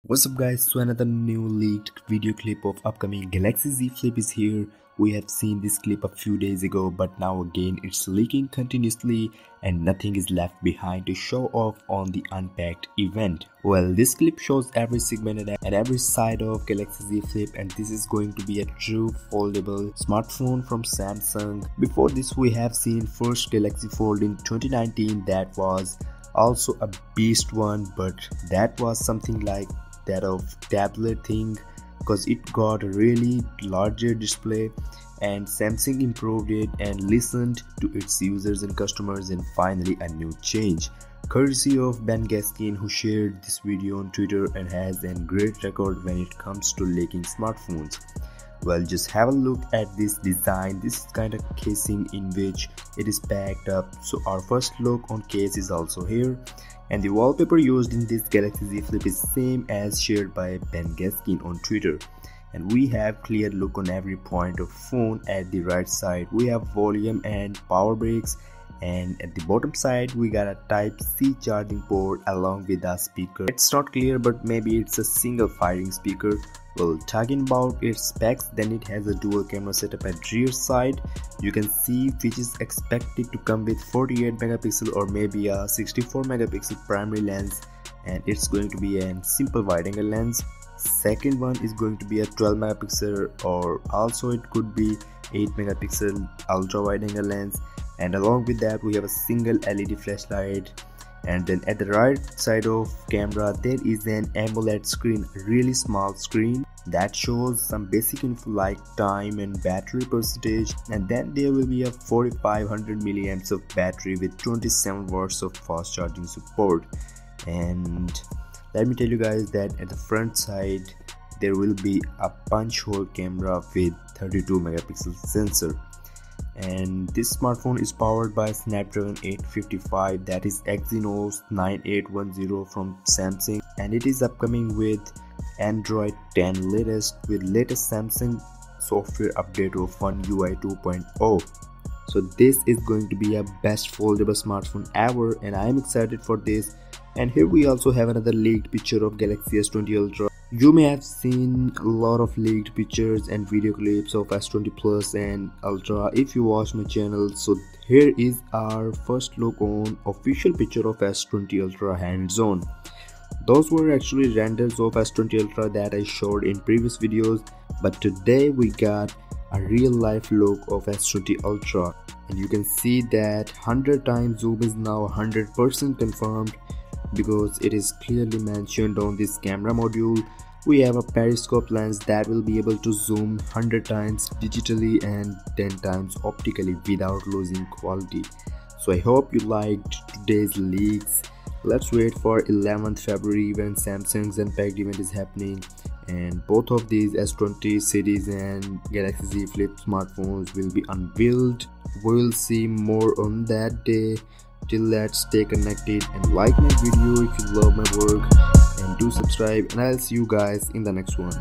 What's up guys, so another new leaked video clip of upcoming Galaxy Z Flip is here. We have seen this clip a few days ago, but now again it's leaking continuously and nothing is left behind to show off on the Unpacked event. Well, this clip shows every segment and every side of Galaxy Z Flip, and this is going to be a true foldable smartphone from Samsung. Before this we have seen first Galaxy Fold in 2019 that was also a beast one, but that was something like that of tablet thing because it got a really larger display, and Samsung improved it and listened to its users and customers, and finally a new change courtesy of Ben Gaskin, who shared this video on Twitter and has a great record when it comes to leaking smartphones. Well, just have a look at this design. This is kind of casing in which it is packed up. So our first look on case is also here, and the wallpaper used in this Galaxy Z Flip is same as shared by Ben Gaskin on Twitter. And we have clear look on every point of phone. At the right side we have volume and power breaks, and at the bottom side we got a Type-C charging port along with a speaker. It's not clear, but maybe it's a single firing speaker. Well, talking about its specs, then it has a dual camera setup at rear side. You can see which is expected to come with 48 megapixel or maybe a 64 megapixel primary lens, and it's going to be a simple wide angle lens. Second one is going to be a 12 megapixel, or also it could be 8 megapixel ultra wide angle lens, and along with that we have a single LED flashlight. And then at the right side of camera there is an AMOLED screen, a really small screen that shows some basic info like time and battery percentage, and then there will be a 4500 milliamps of battery with 27 watts of fast charging support. And let me tell you guys that at the front side there will be a punch hole camera with 32 megapixel sensor. And this smartphone is powered by Snapdragon 855, that is Exynos 9810 from Samsung, and it is upcoming with Android 10 latest with latest Samsung software update of One UI 2.0. So this is going to be a best foldable smartphone ever, and I am excited for this. And here we also have another leaked picture of Galaxy S20 Ultra. You may have seen a lot of leaked pictures and video clips of S20 Plus and Ultra if you watch my channel. So here is our first look on official picture of S20 Ultra hands-on. Those were actually renders of S20 Ultra that I showed in previous videos, but today we got a real life look of S20 Ultra, and you can see that 100 times zoom is now 100% confirmed, because it is clearly mentioned on this camera module. We have a periscope lens that will be able to zoom 100 times digitally and 10 times optically without losing quality. So I hope you liked today's leaks. Let's wait for 11th February when Samsung's Unpacked event is happening, and both of these S20 series and Galaxy Z Flip smartphones will be unveiled. We'll see more on that day. Till that, stay connected and like my video if you love my work, and do subscribe, and I'll see you guys in the next one.